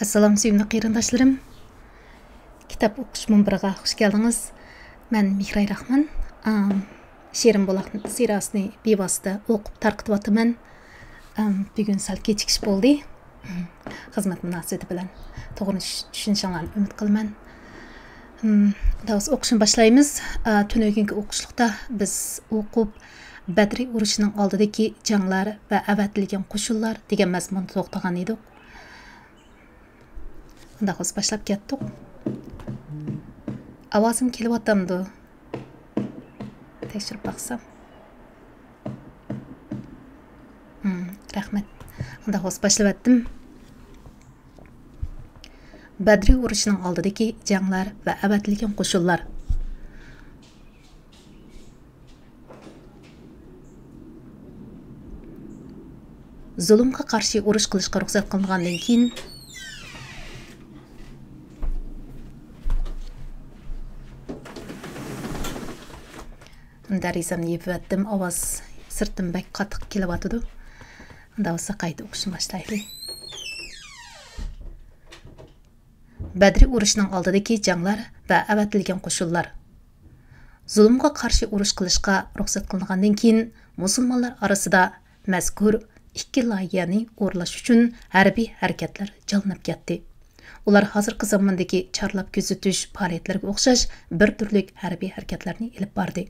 Assalamu sevimli qeyrindaşlarım. Kitap o'qish munbiriga xush keldingiz. Men Mihray Rahman. Sherim Bulaq sirasini bevosita o'qib tarqityapman. Bugun sal kechikish bo'ldi. Xizmat munosabati bilan to'g'ri tushunishinglarni umid qilaman. Davos o'qishni boshlaymiz. Tungi o'qishlikda biz o'qib Badri urushining oldidagi janglar va avatilgan qo'shinlar degan mazmunni to'xtagan edik. Davos boshlab ketdik. Ovozim kelyaptimi? Tekshirib baqsam. Rahmat. Davos boshladim. Badri urushining oldidagi janglar va avatilgan qo'shinlar. Zulmga qarshi urush qilishga ruxsat qilingandan keyin Darizamni yepvatdim, ovoz sirtim bak qattiq kelyapti. Davosga qayta o'qishni boshlaylik. Badri urushining oldidagi janglar va avatilgan qo'shinlar. Zulmga qarshi urush qilishga ruxsat qilingandan keyin musulmonlar orasida mazkur ikki loyihani o'rlash uchun harbiy harakatlar jonlanib ketdi. Ular hozirgi zamondagi chorlab kuzatish faoliyatlariga o'xshash bir turlik harbiy harakatlarni olib bordi.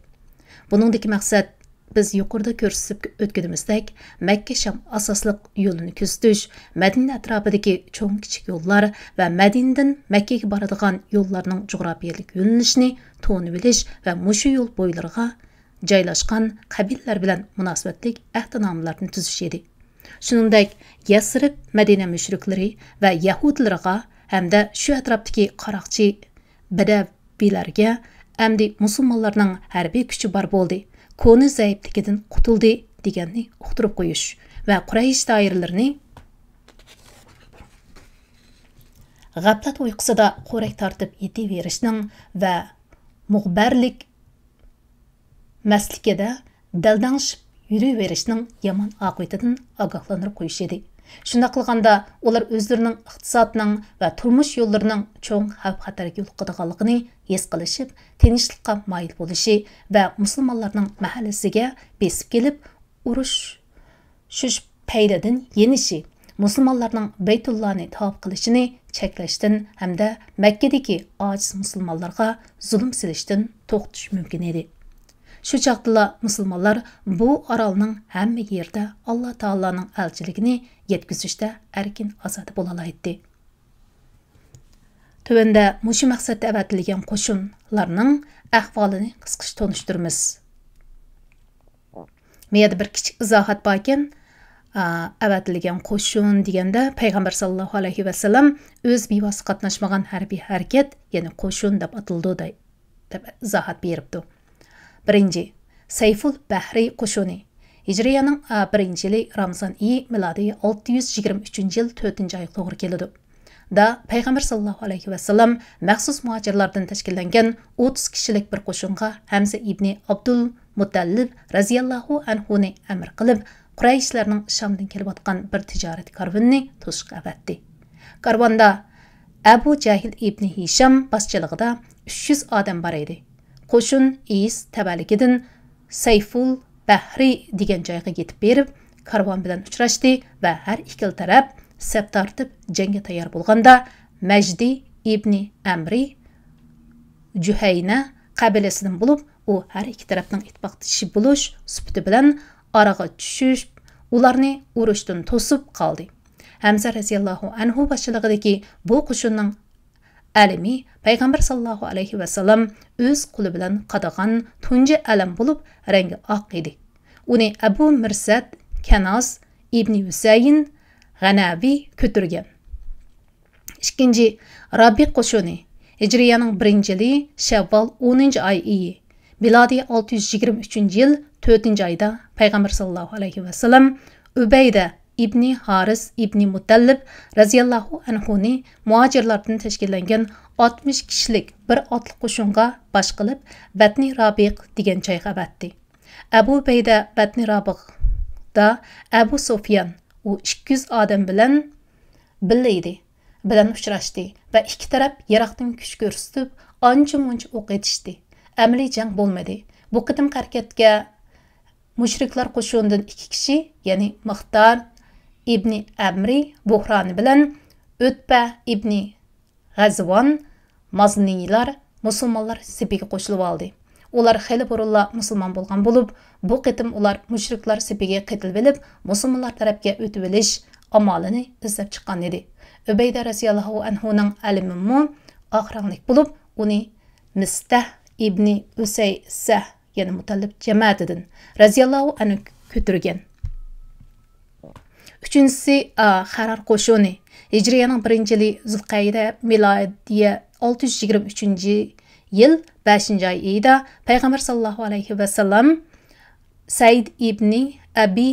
Buningdagi maqsad biz yuqorida ko'rsatib o'tganimizdek Makka-Sham asosliq yo'lini kuzatish, Madina atrofidagi cho'ng kichik yo'llar va Madinadan Makkaga boradigan yo'llarning jug'rofiyalik yo'nalishini to'nib olish va mushu yo'l bo'ylariga joylashgan qabilalar bilan munosabatlik ahdnomalarni tuzish edi. Shuningdek, Yasrib Madina mushriklari va yahudlarga hamda shu atrofdagi qaroqchi badaviylarga amdi musulmonlarning harbiy kuchi bor bo'ldi, koni zaifligidan qutuldi deganni uqtirib qo'yish va Quraysh doiralarini g'aflat uyqusida qo'rak tortib yetaverishning va muxbarlik maslikida daldangshib yuraverishning yomon oqibatidan ogohlantirib qo'yish edi. Shunda qilganda ular o'zlarining iqtisodining va turmush yo'llarining cho'ng xavf-xatarga yo'liqadiganligini his qilishib, tinchlikqa moyil bo'lishi va musulmonlarning mahallasiga besib kelib, urush shush paydadan yenishi, musulmonlarning Baytullohni tavof qilishini cheklashdan hamda Makkadagi ojiz musulmonlarga zulm silishdan to'xtatish mumkin edi. Shu chaqdala musulmonlar bu orolning hamma yerda Alloh taoloning elchiligini yetkazishda erkin ozod bo'la oladi. Tövəndə mushu maqsadda avatilgan qo'shinlarning ahvolini qisqacha tanishtiramiz. Meyada bir kichik izohat bor ekan, avatilgan qo'shin deganda payg'ambar sallallohu alayhi va sallam o'z bevosita qatnashmagan harbiy harakat, ya'ni qo'shin deb atildi deb izohat beribdi. Birinci, Sayful Bahri qo'shini. Hijriyaning 1-yili Ramazon oyi milodiy 623-yil 4-oy to'g'ri keladi. Da payg'ambar sallallohu alayhi va sallam maxsus muhojirlardan tashkillangan 30 kishilik bir qo'shinga Hamza ibn Abdul Muttalib radhiyallohu anhu ni amr qilib, Qurayshlarning Shamdan kelayotgan bir tijorat karvonini to'sishga avatdi. Karvonda Abu Jahil ibn Hisham boshchiligida 300 odam bor edi. Qo'shin Is tavalligidan Sayful Bahri degan joyga yetib berib, karvon bilan uchrashdi va har ikkala taraf saf tortib jangga tayyor bo'lganda Majdi ibn Amri Juhayna qabilasidan bo'lib, u har ikki tarafning ittifoqdoshi bo'lish sifati bilan oraga tushish, ularni urushdan to'sib qoldi. Hamza radhiyallohu anhu boshchiligidagi bu qo'shinning alimi payg'ambar sallallohu alayhi va sallam o'z qo'li bilan qadagan tunji alam bo'lib, rangi oq edi. Uni Abu Mirsad Kanos ibn Husayn G'anavi ko'targan. Ikkinchi, Rabi qo'shini. Hijriyaning 1-yili Shavval 10-oyi, milodiy 623-yil 4-oyda payg'ambar sallallohu alayhi va sallam Ubayda ibn Haris ibn Mutallib radhiyallohu anhu ni muhojirlardan tashkillangan 60 kishilik bir otliq qo'shinga bosh qilib Batni Rabiq degan joyga avatdi. Abu Bayda Batni Rabiqda Abu Sufyan u 200 odam bilan birlaydi. bilan uchrashdi va ikki taraf yiroqdan kuch ko'rsatib, ancha-muncha o'q etishdi. Amaliy jang bo'lmadi. Bu qitimqi harakatga mushriklar qo'shunidan 2 kishi, ya'ni Muxtar ibn Amri Buhrani bilan O'tba ibn G'azvon Mazniylar musulmonlar sepiga qo'shilib oldi. Ular xeyli burunla musulmon bo'lgan bo'lib, bu qitim ular mushriklar sepiga qitilib olib, musulmonlar tarafga o'tib olish amalini izlab chiqqan edi. Ubayda radhiyallohu anhuning alimi oxiranlik bo'lib, uni Mistah ibn Usaysa, ya'ni Mutallib jamoatidan radhiyallohu anhu ko'tirgan. Uchinchisi Harar qo'shuni. Hijriyaning 1-yili Zulqayda milodiya 623-yil 5-oy oyida Payg'ambar sallallohu alayhi va sallam Said ibn Abi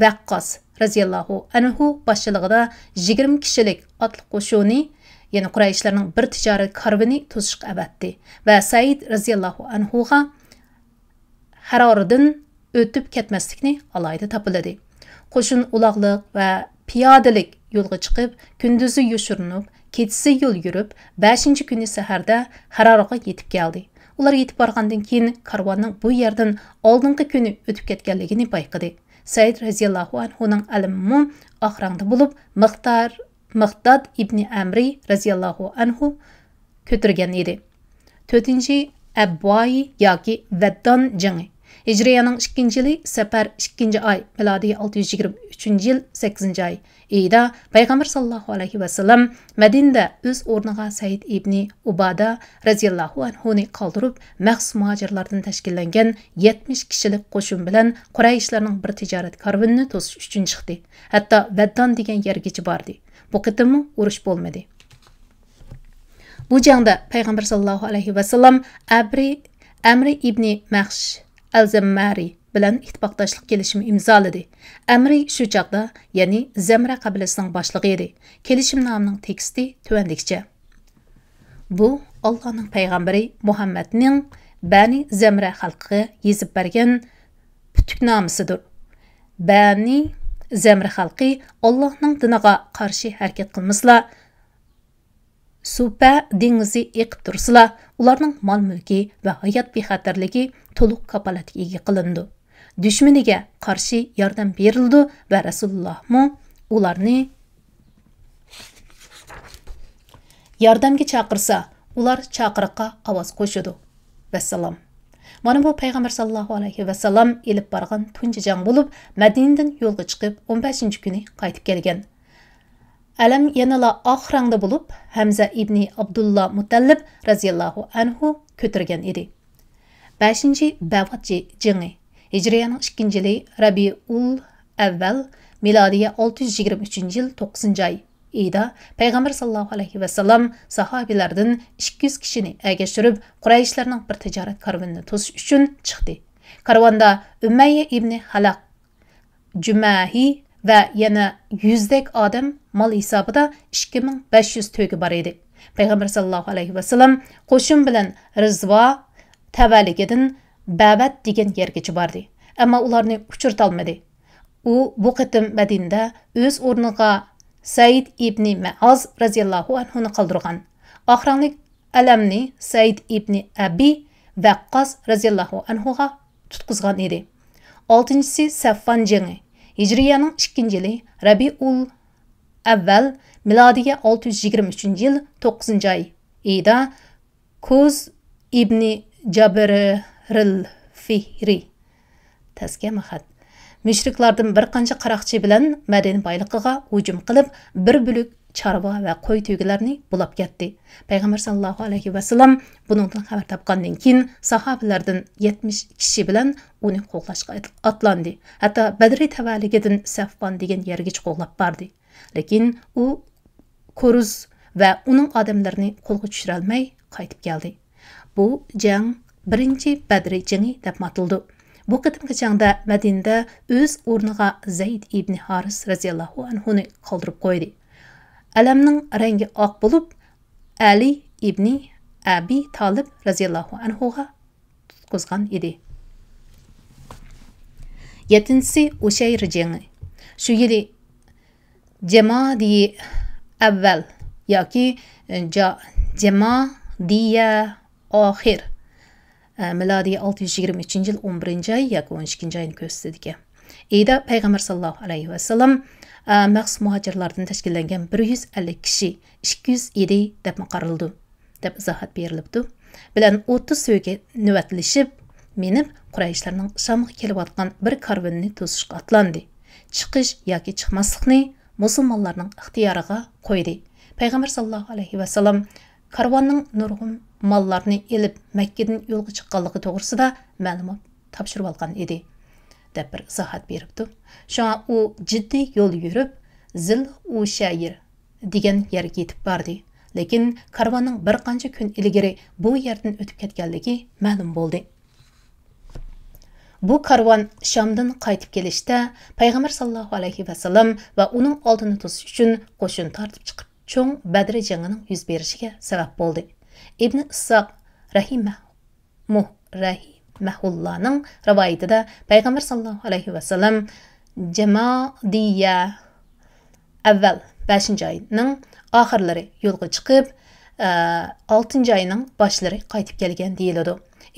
Waqqas radhiyallohu anhu boshchiligida 20 kishilik otliq qo'shuni, ya'ni Qurayshlarning bir tijorat karvoni to'sishga avatdi va Said radhiyallohu anhuga Harordan o'tib ketmaslikni alayda topiladi. Qo'shin uloqliq va piyodalik yo'lga chiqib, kunduzi yoshirinib, kechasi yo'l yurib, 5-kuni saharda Harorga yetib keldi. Ular yetib borgandan keyin karvonning bu yerdan oldingi kuni o'tib ketganligini payqadi. Said radhiyallohu anhuning alimi oxirangda bo'lib, Miqdad ibn Amri radhiyallohu anhu ko'tirgan edi. 4-chi Abboy yoki Vaddon jangi. Hijriyaning 2-yili Safar 2-oy milodiy 623-yil 8-oy oyida Payg'ambar sallallohu alayhi va sallam Madinada o'z o'rniga Said ibn Ubada radhiyallohu anhuni qoldirib, maxsus muhojirlardan tashkillangan 70 kishilik qo'shin bilan Qurayshlarning bir tijorat karvonini to'sish uchun chiqdi. Hatto Vaddon degan yergacha bordi. Bu qitimmi urush bo'lmadi. Bu jangda Payg'ambar sallallohu alayhi va sallam Amri ibn Mahsh Al-Zammari bilan ittifoqdoshlik kelishimi imzoladi. Amri shu chaqda, ya'ni Zamra qabilasining boshlig'i edi. Kelishimnomning teksti tuvandikcha. Bu Allohning payg'ambari Muhammadning Bani Zamra xalqiga yezib bergan putuknomasidir. Bani Zamra xalqi Allohning diniga qarshi harakat qilmaslar, Supa dengizi eqib tursizlar, ularning mol-mulki va hayot bexatarligi to'liq kapolatga ega qilindi. Dushmaniga qarshi yordam berildi va Rasululloh ularni yordamga chaqirsa, ular chaqiriqqa ovoz qo'shidi. Vassalom. Mana bu Payg'ambar sallallohu alayhi va sallam elib borgan tunji jang bo'lib, Madinadan yo'lga chiqib 15-kuni qaytib kelgan. Alam yanala oxirangda bo'lib, Hamza ibn Abdullah Mutallib radhiyallohu anhu ko'tirgan edi. 5-chi Bavat jangi. Hijriyaning 2-yili Rabiul Avval milodiya 623-yil 9-oy oyida Payg'ambar sallallohu alayhi va sallam sahobilardan 200 kishini ergashtirib, Qurayshlarning bir tijorat karvonini to'sish uchun chiqdi. Karvonda Umayya ibn Halaq, Jumahi va yana 100dek odam mal hisobida 2500 to'gi bor edi. Payg'ambar sallallohu alayhi va sallam qo'shin bilan Rizva tavalligidan Babat degan yergacha bordi. Ammo ularni uchirta olmadi. U bu qitim Madinada o'z o'rniga Said ibn Ma'az radhiyallohu anhuni qoldirgan. Oxiranlik alamni Said ibn Abi Waqqas radhiyallohu anhuga tutqizgan edi. 6-chisi Saffon jangi. Hijriyaning 2-yili Rabiul Avval milodiya 623-yil 9-oy oyida Kuz ibn Jabiril Fihri tasgamahat mushriklardan bir qancha qaroqchi bilan Madina boyliqiga hujum qilib, bir bo'lak chorva va qo'y tugilarni bulab ketdi. Payg'ambar sallallohu alayhi va sallam buningdan xabar topgandan keyin sahobalardan 70 kishi bilan uni qo'g'lashga atlandi. Hatto Badri tavalligidan Saffon degan yerga qo'g'lab bordi. Lekin u Kuruz va uning odamlarini qo'lga tushira olmay qaytib keldi. Bu jang birinchi Badri jangi deb ataldi. Bu qitimqi jangda Madinada o'z o'rniga Zayd ibn Haris radhiyallohu anhuni qoldirib qo'ydi. Alamning rangi oq bo'lib, Ali ibn Abi Talib radhiyallohu anhuga tutqizgan edi. 7-si Ushayr jangi. Shu yili Jamadi Avval yoki Jamadiya oxir milodiy 623 yil 11 oy yoki 12 oyni ko'rsatdi. Eyda payg'ambar sallallohu alayhi vasallam maxsus muhojirlardan tashkillangan 150 kishi 207 deb qaraldi deb izohat berilibdi. Bilan 30 so'ga navbatlashib, menib Qurayshlarning Shamga kelayotgan bir karvonni to'sishga atlandi. Chiqish yoki chiqmaslikni musulmonlarning ixtiyoriga qo'ydi. Payg'ambar sallallohu alayhi vasallam karvonning nurg'un mallarni elib Makkadan yo'lga chiqqanligi to'g'risida ma'lumot topshirib olgan edi deb bir izohat beribdi. Shunga u jiddiy yo'l yurib Zil-u-Shayr degan yerga yetib bordi. Lekin karvonning bir qancha kun ilgari bu yerdan o'tib ketganligi ma'lum bo'ldi. Bu karvon Shamdan qaytib kelishda payg'ambar sallallohu alayhi vasallam va uning oldini to'sish uchun qo'shin tortib chiqib, cho'ng Badr jangining yuz berishiga sabab bo'ldi. Ibn Issoq rahimahullohning rivoyatida payg'ambar sallallohu alayhi vasallam Jamadiya avval 5-oyning oxirlari yo'lga chiqib, 6-oyning boshlari qaytib kelgan deyiladi.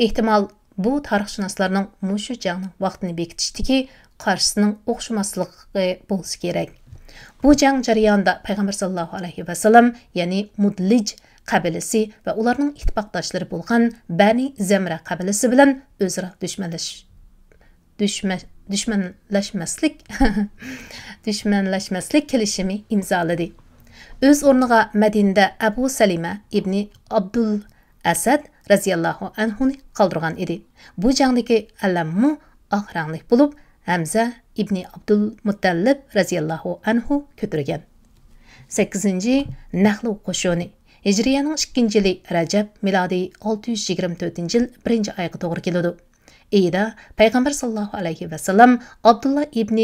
Ehtimol bu tarixshunoslarning mushu jangning vaqtini bekitishdiki qarshisining o'xshamasligi bo'lsa kerak. Bu jang jarayonida payg'ambar sallallohu alayhi vasallam, ya'ni Mudlij qabilasi va ularning ittifoqdoshlari bo'lgan Bani Zamra qabilasi bilan o'zaro dushmanlashmaslik kelishimi imzoladi. O'z o'rniga Madinada Abu Salima ibn Abdul Asad raziyallohu anhuni qoldirgan edi. Bu jangdagi alammu oq rangli bo'lib, Hamza ibn Abdul Muttallib raziyallohu anhu ko'targan. 8. Nahlu qo'shoni. Hijriyaning 2-yili Rajab milodiy 624 yil 1-oyga to'g'ri keladi. Eyda payg'ambar sallallohu alayhi vasallam Abdullah ibn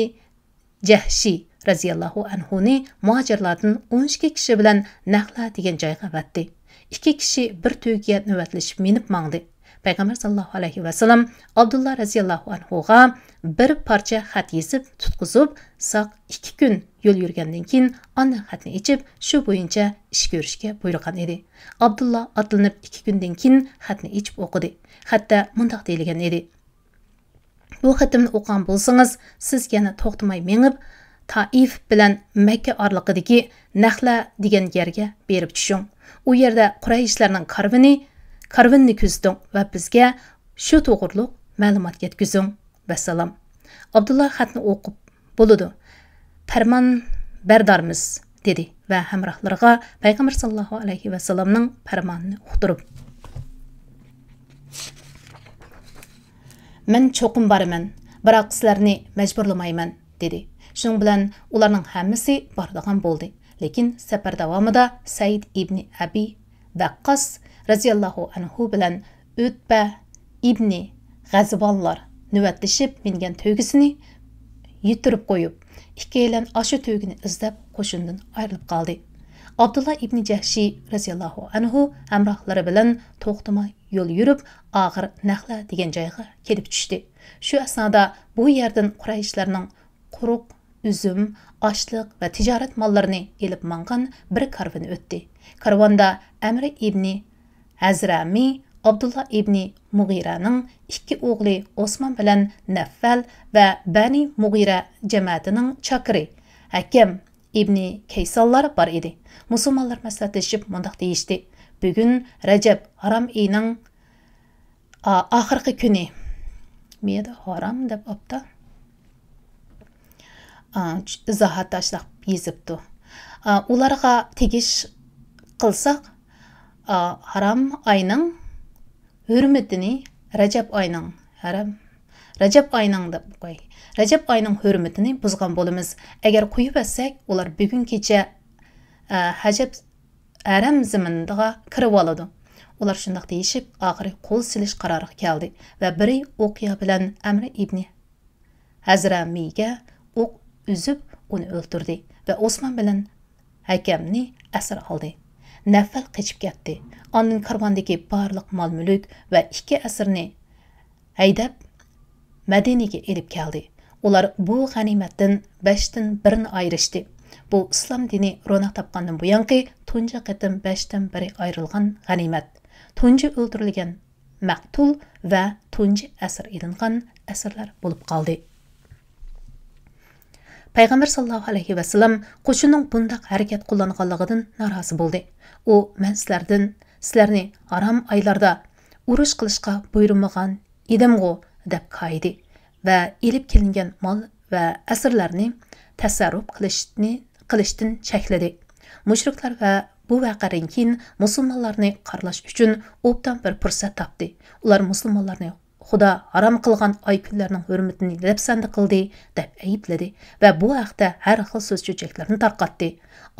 Jahshi raziyallohu anhuni muhojirlardan 12 kishi bilan Nahla degan joyga vatdi. 2 kishi bir to'yga navbatlashib minib mangdi. Payg'ambar sallallohu alayhi vasallam Abdullah raziyallohu anhuga bir parcha xat yozib tutqizib, saq 2 kun yo'l yurgandan keyin ana xatni ichib, shu bo'yicha ish ko'rishga buyurgan edi. Abdullah atlanib 2 kundan keyin xatni ichib o'qidi. Xatda mundaq deyilgan edi: Bu xatimni o'qigan bo'lsangiz, siz yana to'xtamay mengib Taif bilan Makka oraliqidagi Nahla degan yerga berib tushing. U yerda Qurayshlarning karvonni kuzding va bizga shu to'g'riliq ma'lumot yetkazing. Vassalam. Abdullah xatni o'qib bo'ladi. Farmon bardormiz dedi va hamrohlariga payg'ambar sallallohu alayhi vasallamning farmonini uqtirib: Men cho'qim boraman, biroq sizlarni majburlamayman dedi. Shuning bilan ularning hammasi boradigan bo'ldi. Lekin safar davomida Said ibn Abi Waqqas raziyallohu anhu bilan Utba ibn G'azvonlar navbatlashib mingan to'ygisini yitirib qo'yib, ikkalan ashu to'ygini izlab qo'shindan ayrilib qoldi. Abdullah ibn Jahshi raziyallohu anhu hamrohlari bilan to'xtamay yo'l yurib, og'ir Nahla degan joyga kelib tushdi. Shu asnoda bu yerdan Qurayshlarning quruq üzüm, açlıq və ticaret mallarını elib mangan bir karvon o'tdi. Karvonda Amr ibn Hazrami, Abdullah ibn Mughiraning 2 o'g'li Osman bilan Naffal va Bani Mughira jamoatining chakiri Hakam ibn Kaysallar bor edi. Musulmonlar maslahatlashib mundaq deyishdi: Bugun Rajab harom oyining oxirgi kuni. Meda harom deb opta izohat tashlab yezibdi. Ularga tegish qilsak, harom oyining hurmatini Rajab oyining deb qo'y. Rajab oyining hurmatini buzgan bo'lamiz. Agar qo'yib etsak, ular bugun kecha Hajab haram zamindiga kirib oladi. Ular shundaq deyishib, oxiri qo'l silish qaroriga keldi va biri o'qiya bilan Amr ibn Hazramiga o'q üzüb uni o'ldirdi va Osman bilan Hakamni asir oldi. Naffal qochib ketdi. Ondan karvondagi barliq mol-mulk va 2 asirni haydab Madinaga elib keldi. Ular bu g'animatdan 5dan 1ni ayrishdi. bu islom dini ro'naq topgandan buyanqi tunji qatim 5dan biri ayrılgan g'animat, tunji o'ldirilgan maqtul va tunji asir ilingan asirlar bo'lib qoldi. Payg'ambar sallallohu alayhi va sallam qo'shinning bundaq harakat qo'llanganligidan norozi bo'ldi. U men sizlarni harom oylarda urush qilishga buyurmagan edimg'u deb qaydi va elib kelingan mol va asirlarni tasarruf qilishdan chekladi. Mushriklar va bu voqeadan keyin musulmonlarni qarlash uchun obdan bir fursat topdi. Ular musulmonlarni Xudo harom qilgan oy kunlarning hurmatini lapsanda qildi deb aybladi va bu haqda har xil so'z-cho'chaklarni tarqatdi.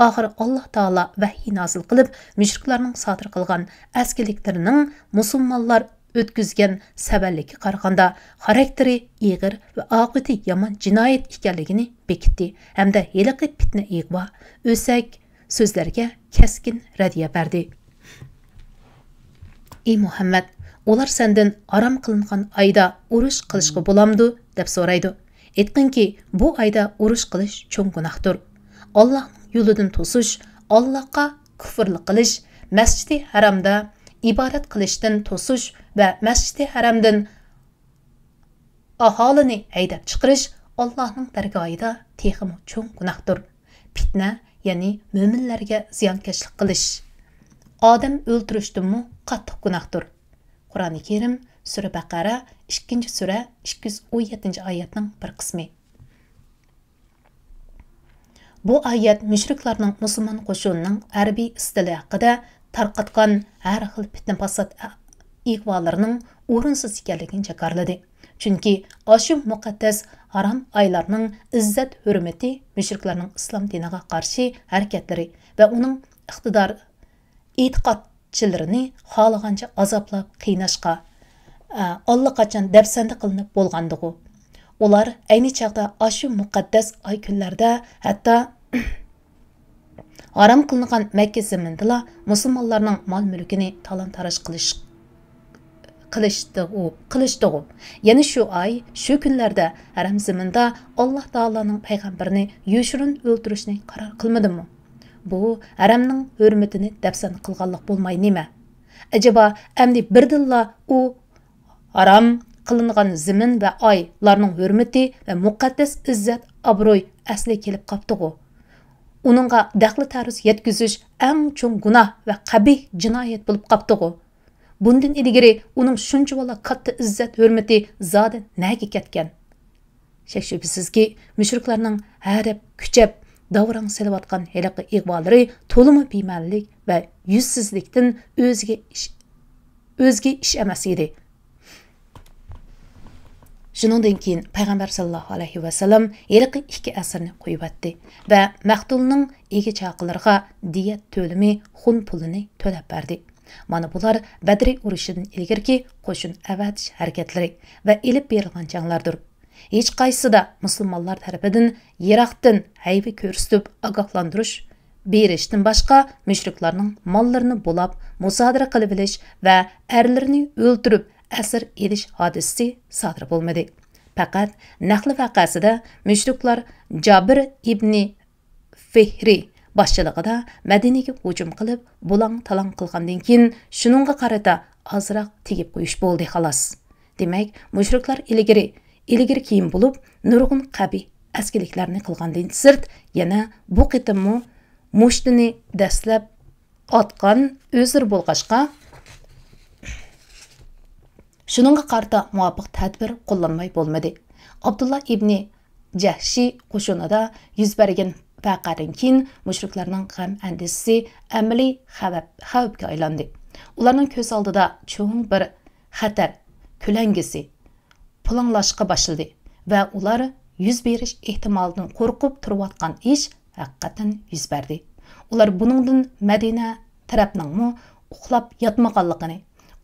Oxir Alloh taolo vahiy nozil qilib, mushriklarning sodir qilgan askiliklarining musulmonlar o'tkazgan saballikka qaraganda xarakteri ig'ir va oqibati yomon jinoyat ekanligini bekitdi hamda heliqi fitna ig'vo, o'sak so'zlarga keskin radiya berdi. Ey Muhammad, ular senden haram qilingan ayda urush qilishga bo'lamdi deb so'raydi. Aytqinki, bu ayda urush qilish cho'ng gunohdir. Allohning yo'lidan to'sish, Allohga kufrlik qilish, Masjidi Haramda ibodat qilishdan to'sish va Masjidi Haramdan aholini haydab chiqarish Allohning dargohida texmi cho'ng gunohdir. Fitna, ya'ni mo'minlarga ziyonkashlik qilish, odam o'ldirishdanmi qattiq gunohdir. Qur'oni Karim Sura Baqara 2-sura 217-oyatning bir qismi. Bu oyat mushriklarning musulmon qo'shinining harbiy istili haqida tarqatgan har xil fitna fasod ig'volarining o'rinsiz ekanligini jakarladi. Chunki oshu muqaddas harom oylarning izzat hurmati mushriklarning islom diniga qarshi harakatlari va uning iqtidor e'tiqodchilarini xohlagancha azoblab qiynashga allaqachon dafsanda qilinib bo'lgandigu. Ular ayni chaqda oshu muqaddas oy kunlarda hatto haram qilingan Makka zaminida musulmonlarning mol mulkini talon-taroj qilishdi. Ya'ni shu oy, shu kunlarda haram zaminda Alloh taolaning payg'ambarini yoshirin o'ldirishni qaror qilmadimi? Bu haramning hurmatini dafsan qilganlik bo'lmay nima? Acaba endi birdilla u haram qilingan zamin va oylarning hurmati va muqaddas izzat obro'y asli kelib qopdi-ku. Uningga daxli taruz yetkizish eng cho'ng gunoh va qabih jinoyat bo'lib qopdi-ku. Bundan ilgari uning shuncha bola katta izzat hurmati zodi naga ketgan. Shak shubhisizki, mushriklarning harab kuchab davrang selayotgan heliqi ig'volari to'limi bema'nilik va yuzsizlikdan o'zga ish emas edi. Shuningdan keyin payg'ambar sallallohu alayhi va sallam heliqi 2 asrni qo'yib o'tdi va Maqtulning ega chaqilariga diyat to'limi xun pulini to'lab berdi. Mana bular Badr urushidan ilgirki qo'shin avatish harakatlari va elib berilgan janglardir. Hech qaysida musulmonlar tarafidan yiroqdan haybi ko'rsatib ogohlantirish berishdan boshqa mushriklarning mollarini bo'lab, musodara qilib olish va erlarini o'ldirib asir elish hodisasi sodir bo'lmadi. Faqat Nahl vaqasida mushriklar Jabir ibn Fihri boshchiligida Madinaga hujum qilib, bulang-talang qilgandan keyin shuningga qarata ozroq tegib qo'yish bo'ldi xolos. Demak, mushriklar ilgari keyin bo'lib, nurg'un qabih askiliklarni qilgandan sirt, yana bu qitimmi mushtini dastlab otgan o'zir bo'lg'ashqa shuningga qarata muvofiq tadbir qo'llanmay bo'lmadi. Abdullah ibn Jahshi qo'shinida yuz bergan vaqadan keyin mushriklarning g'am andisi amaliy xavfga aylandi. Ularning ko'z oldida cho'ng bir xatar ko'langisi pulanglashga boshladi va ular yuz berish ehtimolidan qo'rqib turayotgan ish haqiqatan yuz berdi. Ular buningdan Madina tarafning uxlab yotmaganligini,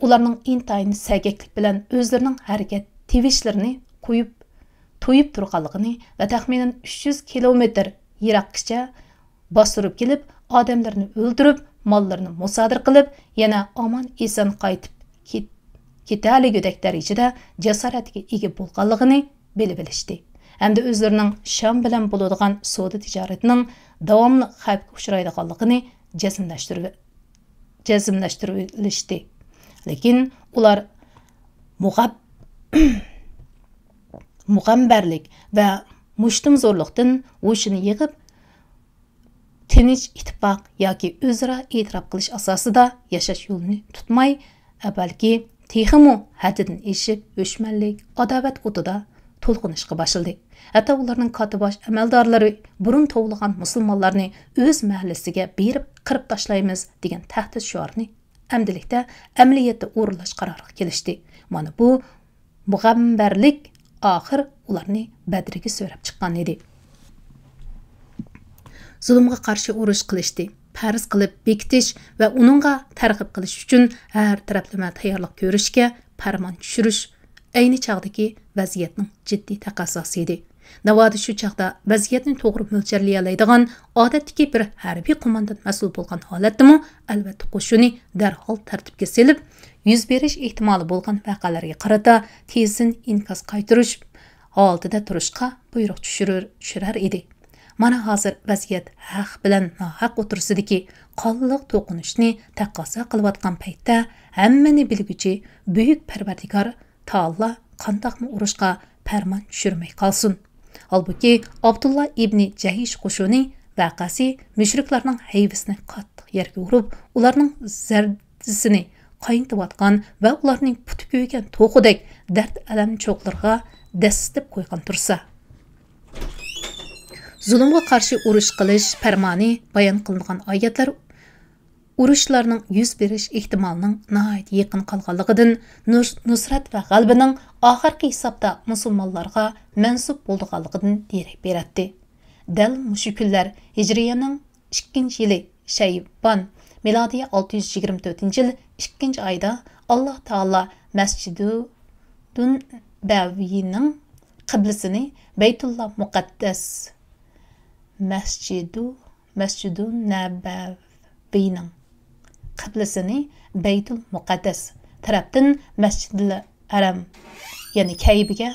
ularning intayin sagaklik bilan o'zlarining harakat tevishlarini to'yib turganligini va taxminan 300 kilometr yiroqgacha bostirib kelib, odamlarni o'ldirib, mollarini musodara qilib, yana omon eson qaytib ketaligidek darajada jasoratiga ega bo'lganligini bilib olishdi. hamda o'zlarining Sham bilan bo'ladigan savdo tijoratining davomli xavfga uchraydiganligini jazmlashtirishdi. Lekin ular mug'ambarlik va mushtumzo'rlikdan o'shini yig'ib tinch ittifoq yoki o'zaro e'tirof qilish asosida yashash yo'lini tutmay, balki texmu haddidan eshib o'shmanlik adovat o'tida to'lqinishga boshladi. Hatto ularning kotibosh amaldorlari burun tovlagan musulmonlarni o'z mahallasiga berib qirib tashlaymiz degan tahdid shuarni amdilikda amaliyotda o'rinlash qaroriga kelishdi. Mana bu mug'ambarlik oxir ularni Badrga so'rab chiqqan edi. Zulmga qarshi urush qilishdi. Farz qilib bekitish va uningga targ'ib qilish uchun har taraflama tayyorlik ko'rishga farmon tushirish ayni chog'dagi vaziyatning jiddiy taqozosi edi. Navoda shu chaqda vaziyatni to'g'ri mo'ljallay oladigan odatdagi bir harbiy qo'mondon mas'ul bo'lgan holatdami, albatta qo'shini darhol tartibga selib, yuz berish ehtimoli bo'lgan voqealarga qarata tezin inkos qaytirish holatida turishga buyruq tushirar edi. Mana hozir vaziyat haq bilan nohaq o'tirsidiki, qonliq to'qinishni taqozo qilayotgan paytda hammani bilguchi buyuk Parvardigor Taolo qandoqmi urushga farmon tushirmay qolsin. Halbuki Abdullah ibn Jahish qo'shini vaqasi mushriklarning hayvisini qattiq yerga urib, ularning zardisini qayintayotgan va ularning puti ko'ygan to'qidek dard alam cho'qlarga dastib qo'ygan tursa, zulmga qarshi urush qilish farmoni bayon qilingan oyatlar urushlarning yuz berish ehtimolining nihoyat yaqin qolganligidan nusrat va g'albining oxirgi hisobda musulmonlarga mansub bo'lganligidan derak beradi. Dal mushu kunlar Hijriyaning 2-yili Shayban, milodiy 624-yil 2-oyda Alloh taolo Masjidun Nabaviyning qiblasini Baytulloh Muqaddas Masjidun Nabaviyning qiblasini Baytul Muqaddas tarafdan Masjidil Haram, ya'ni Kaybaga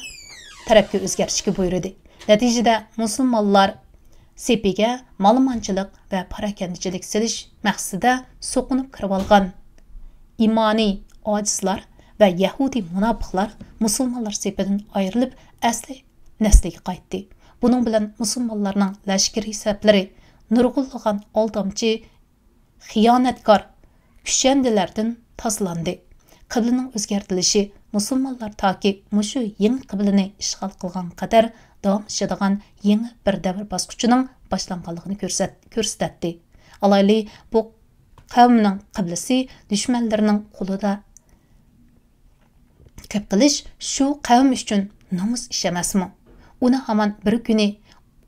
tarafga o'zgarishga buyurdi. Natijada musulmonlar sepiga ma'lumotchilik va parakandichilik silish maqsadida so'qinib kirib olgan imoniy ojizlar va yahudi munofiqlar musulmonlar sepidan ayrilib asli nasliga qaytdi. Buning bilan musulmonlarning lashkar hisoblari nurg'unlagan aldamchi, xiyonatkor kushandilardan tozalandi. Qiblaning o'zgartirishi musulmonlar toki mushu yangi qiblani ishg'ol qilgan qadar davomlashadigan yangi bir davr bosqichining boshlanganligini ko'rsatdi. Alayli bu qavmning qiblasi dushmanlarining qo'lida ko'p qilish shu qavm uchun nomus ish emasmi? Uni hamon bir kuni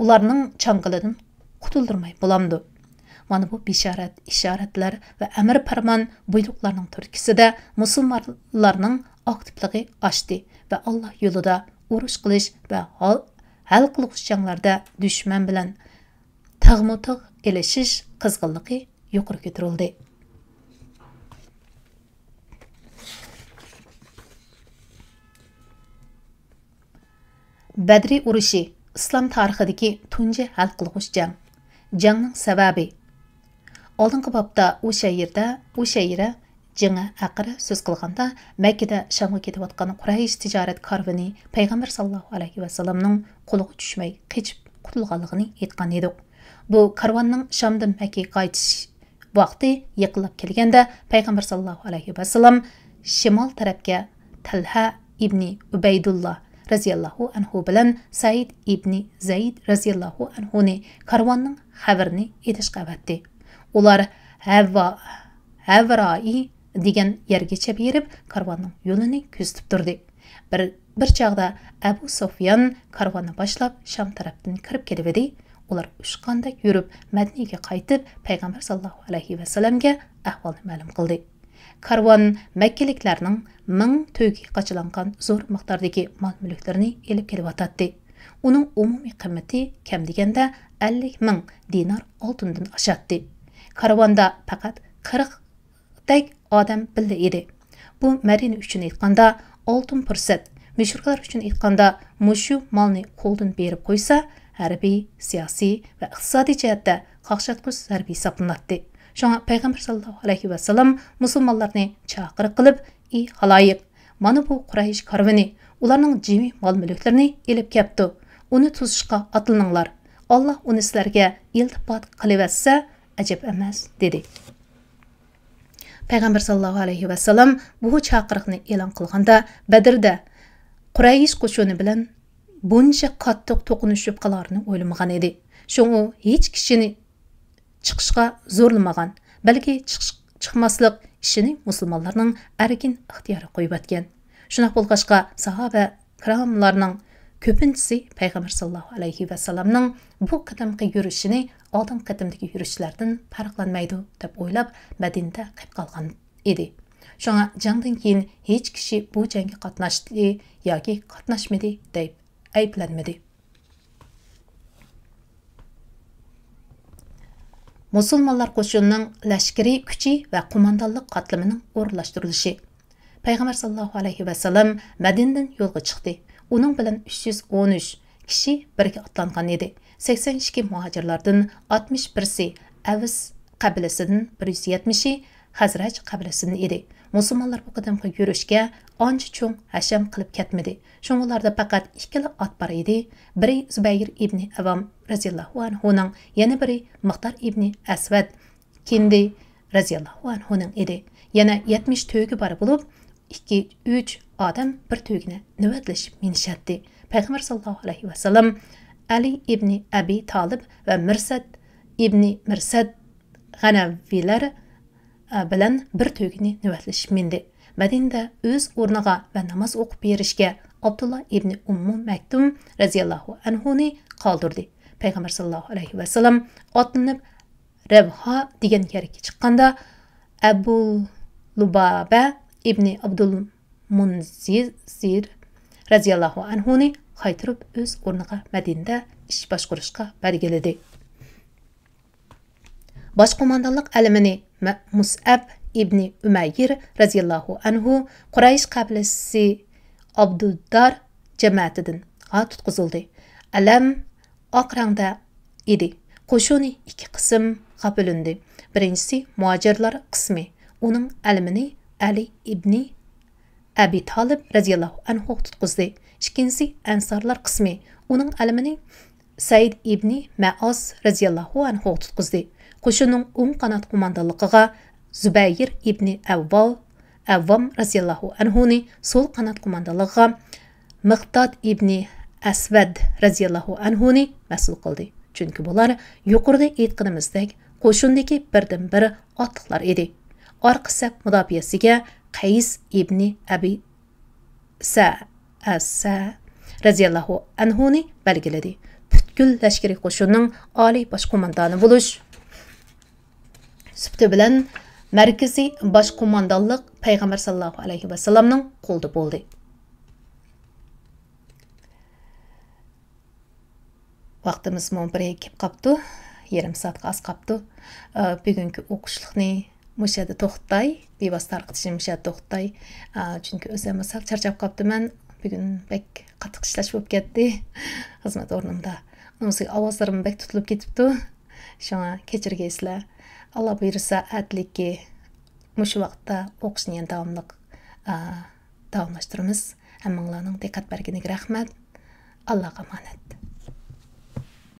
ularning chanqilidan qutuldirmay bo'lamdi. Mana bu bisharat, ishoratlar va amr farmon buyruqlarning turkisida musulmonlarning aktivligi oshdi va Alloh yo'lida urush qilish va hal qilish janglarda dushman bilan tag'mutug' elishish qizg'inligi yuqori ko'tarildi. Badri urushi islom tarixidagi tunji hal qilg'uch jang. Jangning sababi oldingi bobda o'sha yerda jangga haqida so'z qilganda Makkada Shamga ketayotgan Quraysh tijorat karvoni payg'ambar sallallohu alayhi vasallamning qo'liga tushmay qechib qutulganligini aytgan edik. Bu karvonning Shamdan Makkaga qaytish vaqti yaqinlab kelganda payg'ambar sallallohu alayhi vasallam shimol tarafga Talha ibn Ubaydullah raziyallohu anhu bilan Said ibn Zayd raziyallohu anhuni karvonning xabarini aytishga avatdi. Ular Havrai degan yergacha berib karvonning yo'lini kuzatib turdi. Bir chog'da Abu Sufyan karvonni boshlab Sham tarafdan kirib kelib edi. Ular ushqanda yurib Madinaga qaytib payg'ambar sallallohu alayhi vasallamga ahvolni ma'lum qildi. Karvon Makkaliklarning 1000 to'yga qachilangan zo'r miqdordagi mol-mulklarini elib kelib atadi. Uning umumiy qiymati kam deganda 50,000 dinar oltindan oshadi. Karvonda faqat 40 dak odam birga edi. Bu Madina uchun aytganda oltin fursat Müşriklar üçün aytqanda, mushu malni qo'ldan berib qo'ysa, harbiy, siyosiy va iqtisodiy jihatda qaqshatqich zarbi hisoblanadi. Şoňa Paýgamber sallallahu alayhi we sellem musulmonlarni chaqiriq qilib, "Ey haloyiq, mana bu Quraysh karvani ularning jimi mol-mulklarini elib kepti. Uni tuzishga atılninglar. Allah uni sizlarga iltifot qilaversa, ajab emas" dedi. Payg'ambar sallallohu alayhi va sallam bu chaqiriqni e'lon qilganda Badrda Quraysh qo'shini bilan buncha qattiq to'qinishib qolarini o'ylamagan edi. Şoňa hech kishini chiqishga zo'rlamagan, balki chiqmaslik ishini musulmonlarning erkin ixtiyori qo'yib atgan. Shunaq bo'lg'achqa sahoba kiramlarning ko'pinchisi Payg'ambar sallallohu alayhi va sallamning bu qadamga yurishini oldin qadamdagi yurishlardan farqlanmaydi deb o'ylab Madinada qolib qolgan edi. Şoňa jangdan keyin hech kishi bu jangga qatnashdi yoki qatnashmadi deb ayblanmadi. Musulmonlar qo'shinining lashkariy kuchi va qo'mondonlik qatlamining o'rinlashtirilishi. Payg'ambar sallallohu alayhi va sallam Madinadan yo'lga chiqdi. Uning bilan 313 kishi birga otlangan edi. 82 muhojirlardan 61si Avs qabilasidan, 170i Hazraj qabilasidan edi. Musulmonlar bu qadamga yurishga ancha cho'ng hasham qilib ketmadi. Şoňlarda faqat ikkala at bar edi. Biri Zubayr ibn Avam raziyallohu anhuning, yana biri Miqdar ibn Asvad Kindi raziyallohu anhuning edi. Yana 70 to'gi bar bo'lib, 2-3 odam bir to'gini navbatlashib minishatdi. Payg'ambar sallallohu alayhi va sallam Ali ibn Abi Talib va Mirsad ibn Mirsad G'anavilar bilan bir to'gini navbatlashib mindi. Madinada o'z o'rniga va namoz o'qib berishga Abdullah ibn Ummu Maktum raziyallohu anhuni qoldirdi. Payg'ambar sallallohu alayhi va sallam otlanib Rabha degan yerga chiqqanda Abu Lubaba ibn Abdul Munzir raziyallohu anhuni qaytirib o'z o'rniga Madinada ish boshqarishga belgiladi. Bosh qo'mondonlik alamini Mus'ab ibn Umayr raziyallohu anhu Quraysh qabilasi Abduddar jamoatidan tutqizildi. Alam oq rangda edi. Qo'shini ikki qismga bo'lindi. Birinchisi muhojirlar qismi. Uning alamini Ali ibn Abi Talib raziyallohu anhu tutqizdi. Ikkinchisi ansarlar qismi. Uning alamini Said ibn Ma'az raziyallohu anhu tutqizdi. Qo'shinning o'ng qanot qo'mondonligiga Zubayr ibn Avvam raziyallohu anhuni, sol qanot qo'mondonligiga Miqdad ibn Asvad raziyallohu anhuni mas'ul qildi. Chunki bular yuqorida aytganimizdek qo'shindagi birdan-bir otliqlar edi. Orqa saf mudofiasiga Qays ibn Abi Sa'asa raziyallohu anhuni belgiladi. Butkul lashkariy qo'shinning oliy bosh qo'mondoni bo'lish sifati bilan markaziy bosh qo'mondonlik Payg'ambar sallallohu alayhi va sallamning qo'lida bo'ldi. Vaqtimiz bir kelib qopti, yarim soatga oz qopti. Bugungi o'qishlikni mushada to'xtay, bevosita tarqatishim mushada to'xtay. Chunki o'zim sal charchab qoptiman. Bugun bek qattiq ishlash bo'lib ketdi xizmat o'rnimda. Unisi ovozlarim bek tutilib ketibdi. Shunga kechirgaysizlar. Allah buyursa atlikki mushu vaqtda o'qishni davomlashtiramiz. Hammanglarning diqqat berganiga rahmat. Allohga omonat.